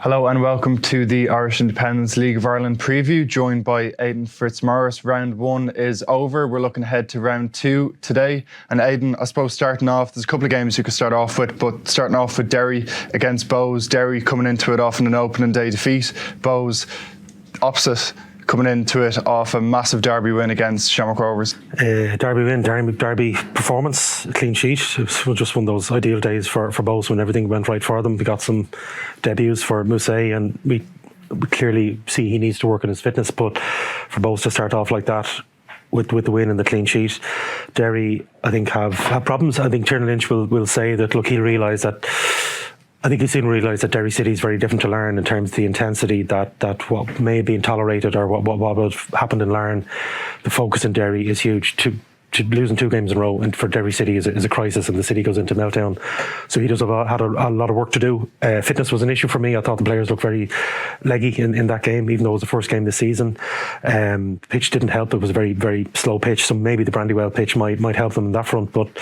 Hello and welcome to the Irish Independence League of Ireland preview, joined by Aidan Fitzmaurice. Round 1 is over. We're looking ahead to round 2 today. And Aidan, I suppose starting off, there's a couple of games you could start off with, but starting off with Derry against Bohs. Derry coming into it off an opening day defeat. Bohs opposite, coming into it off a massive Derby win against Shamrock Rovers. Derby win, Derby performance, clean sheet. It was just one of those ideal days for Bohs when everything went right for them. We got some debuts for Mousse, and we clearly see he needs to work on his fitness, but for Bohs to start off like that with the win and the clean sheet, Derry I think have problems. I think Tiernan Lynch will say that, look, he'll realise that. I think he's soon realised that Derry City is very different to Larne in terms of the intensity that what may have been tolerated or what would have happened in Larne. The focus in Derry is huge. To losing 2 games in a row and for Derry City is a crisis, and the city goes into meltdown. So he had a lot of work to do. Fitness was an issue for me. I thought the players looked very leggy in that game, even though it was the first game this season. The pitch didn't help. It was a very, very slow pitch, so maybe the Brandywell pitch might help them in that front, but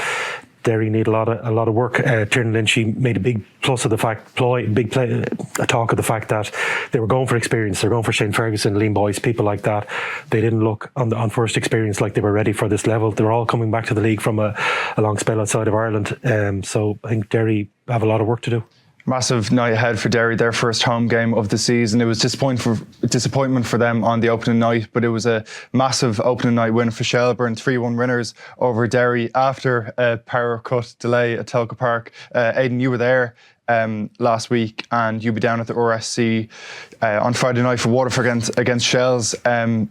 Derry need a lot of work. Tiernan Lynch made a big plus of the fact, a talk of the fact that they were going for experience. They're going for Shane Ferguson, Liam Boyce, people like that. They didn't look on first experience like they were ready for this level. They're all coming back to the league from a long spell outside of Ireland. So I think Derry have a lot of work to do. Massive night ahead for Derry, their first home game of the season. It was disappointment for them on the opening night, but it was a massive opening night win for Shelbourne, 3-1 winners over Derry after a power cut delay at Telka Park. Aidan, you were there last week, and you'll be down at the RSC on Friday night for Waterford against Shells.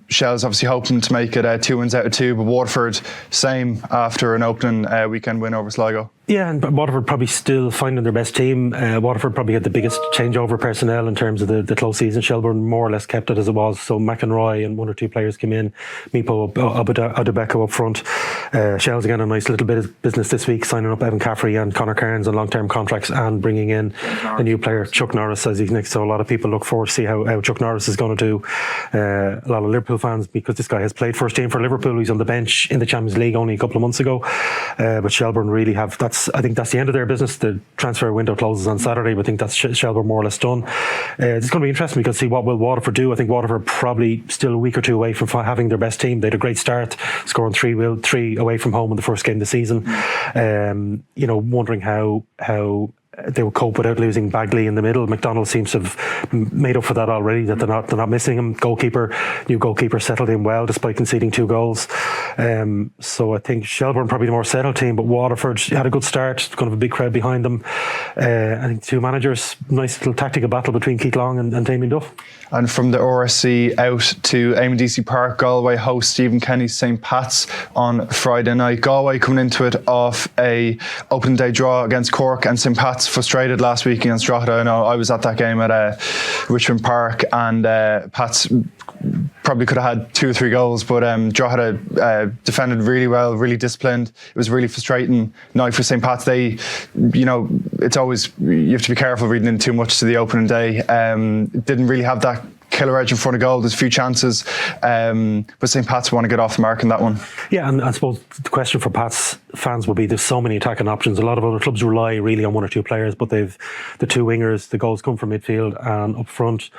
Shells obviously hoping to make it 2 wins out of 2, but Waterford same after an opening weekend win over Sligo. Yeah, and Waterford probably still finding their best team. Waterford probably had the biggest changeover personnel in terms of the close season. Shelbourne more or less kept it as it was. So McEnroy and 1 or 2 players came in. Mipo Adubeko up front. Shells again a nice little bit of business this week, signing up Evan Caffrey and Conor Cairns on long-term contracts and bringing in a new player, Chuck Norris, as he's next. So a lot of people look forward to see how Chuck Norris is going to do. A lot of Liverpool fans, because this guy has played first team for Liverpool. He's on the bench in the Champions League only a couple of months ago. But Shelbourne really have, I think that's the end of their business. The transfer window closes on Saturday, but I think that's Shelbourne more or less done. It's going to be interesting because see what will Waterford do. I think Waterford probably still a week or 2 away from having their best team. They had a great start, scoring 3 away from home in the first game of the season. Wondering how they would cope without losing Bagley in the middle. McDonald seems to have made up for that already, that they're not missing him. New goalkeeper settled in well despite conceding 2 goals. So I think Shelbourne probably the more settled team, but Waterford had a good start, going to have a big crowd behind them. I think 2 managers, nice little tactical battle between Keith Long and Damien Duff. And from the RSC out to Eamon DC Park, Galway host Stephen Kenny's St. Pat's on Friday night. Galway coming into it off a opening day draw against Cork, and St. Pat's frustrated last week against Drogheda. I know I was at that game at Richmond Park, and Pat's probably could have had 2 or 3 goals, but Drogheda defended really well, really disciplined. It was a really frustrating night for St. Pat's. It's always, you have to be careful reading in too much to the opening day. Didn't really have that killer edge in front of goal. There's a few chances, but St. Pat's want to get off the mark in that one. Yeah, and I suppose the question for Pat's fans will be, there's so many attacking options. A lot of other clubs rely really on 1 or 2 players, but they've the 2 wingers, the goals come from midfield, and up front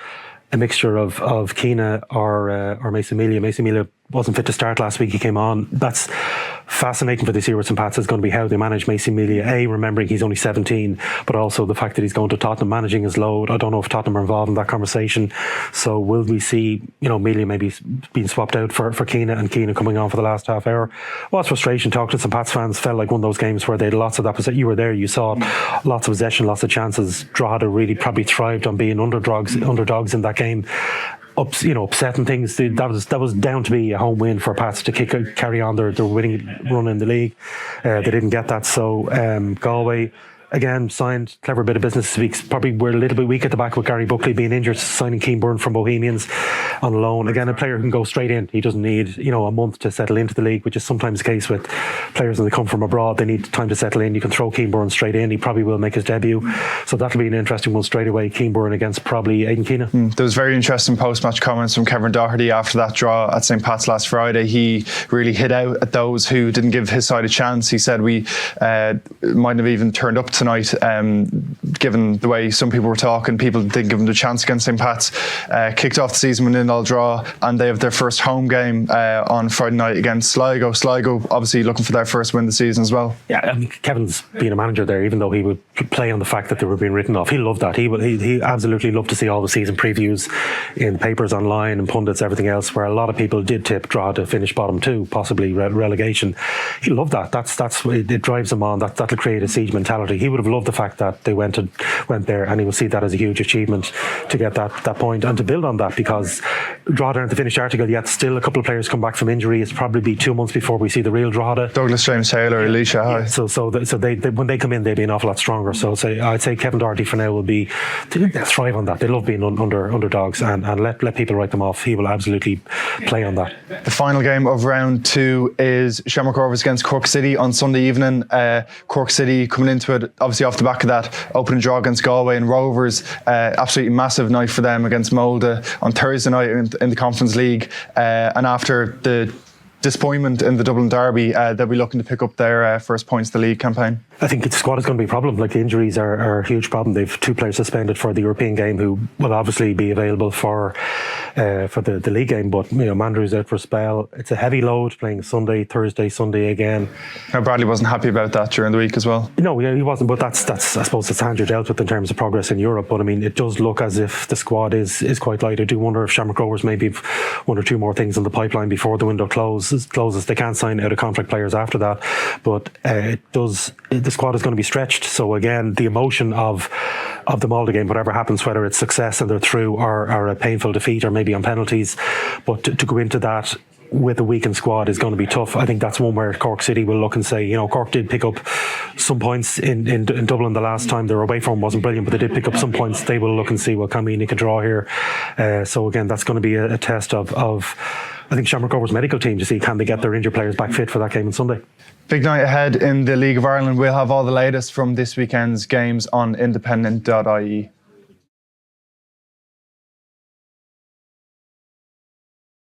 a mixture of Keena or Mace Amelia. Mace Amelia wasn't fit to start last week. He came on. That's fascinating for this year with St. Pat's is going to be how they manage Macy Amelia. Remembering he's only 17, but also the fact that he's going to Tottenham, managing his load. I don't know if Tottenham are involved in that conversation. So will we see, Amelia maybe being swapped out for Keena, and Keena coming on for the last half hour? Well, it's frustration. Talking to St. Pat's fans, felt like one of those games where they had lots of that possession. You were there, you saw it. Lots of possession, lots of chances. Drogheda really probably thrived on being underdogs in that game. Upsetting things. That was down to be a home win for Pats to carry on their winning run in the league. They didn't get that. So Galway again signed, clever bit of business this week. Probably we're a little bit weak at the back with Gary Buckley being injured, signing Keane Byrne from Bohemians. on loan. Again, a player can go straight in. He doesn't need, a month to settle into the league, which is sometimes the case with players when they come from abroad. They need time to settle in. You can throw Keane straight in. He probably will make his debut. So that'll be an interesting one straight away. Keane against probably Aidan Keena. There was very interesting post-match comments from Kevin Doherty after that draw at St. Pat's last Friday. He really hit out at those who didn't give his side a chance. He said we mightn't have even turned up tonight, given the way some people were talking. People didn't give them the chance against St. Pat's. Kicked off the season with a 0-0 draw, and they have their first home game on Friday night against Sligo. Sligo obviously looking for their first win of the season as well. Yeah, I mean, Kevin's been a manager there, even though he would play on the fact that they were being written off. He loved that. He absolutely loved to see all the season previews in papers online and pundits, everything else, where a lot of people did tip draw to finish bottom two, possibly relegation. He loved that. It drives him on. That'll create a siege mentality. He would have loved the fact that they went there, and he will see that as a huge achievement to get that point and to build on that, because Drogheda aren't the finished article yet. Still a couple of players come back from injury. It's probably be 2 months before we see the real Drogheda. Douglas James Taylor, Elisha. Yeah, so they when they come in, they'll be an awful lot stronger. So I'd say Kevin Doherty for now will be, they'll thrive on that. They love being underdogs and let people write them off. He will absolutely play on that. The final game of round 2 is Shamrock Rovers against Cork City on Sunday evening. Cork City coming into it obviously off the back of that opening draw against Galway, and Rovers absolutely massive night for them against Molde on Thursday night in the Conference League, and after the disappointment in the Dublin Derby, they'll be looking to pick up their first points of the league campaign. I think the squad is going to be a problem. Like, the injuries are a huge problem. They've 2 players suspended for the European game who will obviously be available for the league game. But Mandrew's out for a spell. It's a heavy load playing Sunday, Thursday, Sunday again. Now, Bradley wasn't happy about that during the week as well. No, he wasn't. But that's I suppose it's hand you're dealt with in terms of progress in Europe. But I mean, it does look as if the squad is quite light. I do wonder if Shamrock Rovers maybe have 1 or 2 more things in the pipeline before the window closes. They can't sign out of contract players after that. But the squad is going to be stretched. So again, the emotion of the Molde game, whatever happens, whether it's success and they're through or a painful defeat or maybe on penalties, but to go into that with a weakened squad is going to be tough. I think that's one where Cork City will look and say, Cork did pick up some points in Dublin the last time. Their away form wasn't brilliant, but they did pick up some points. They will look and see, can we nick a draw here? So again, that's going to be a test of I think Shamrock Rovers' medical team to see, can they get their injured players back fit for that game on Sunday. Big night ahead in the League of Ireland. We'll have all the latest from this weekend's games on independent.ie.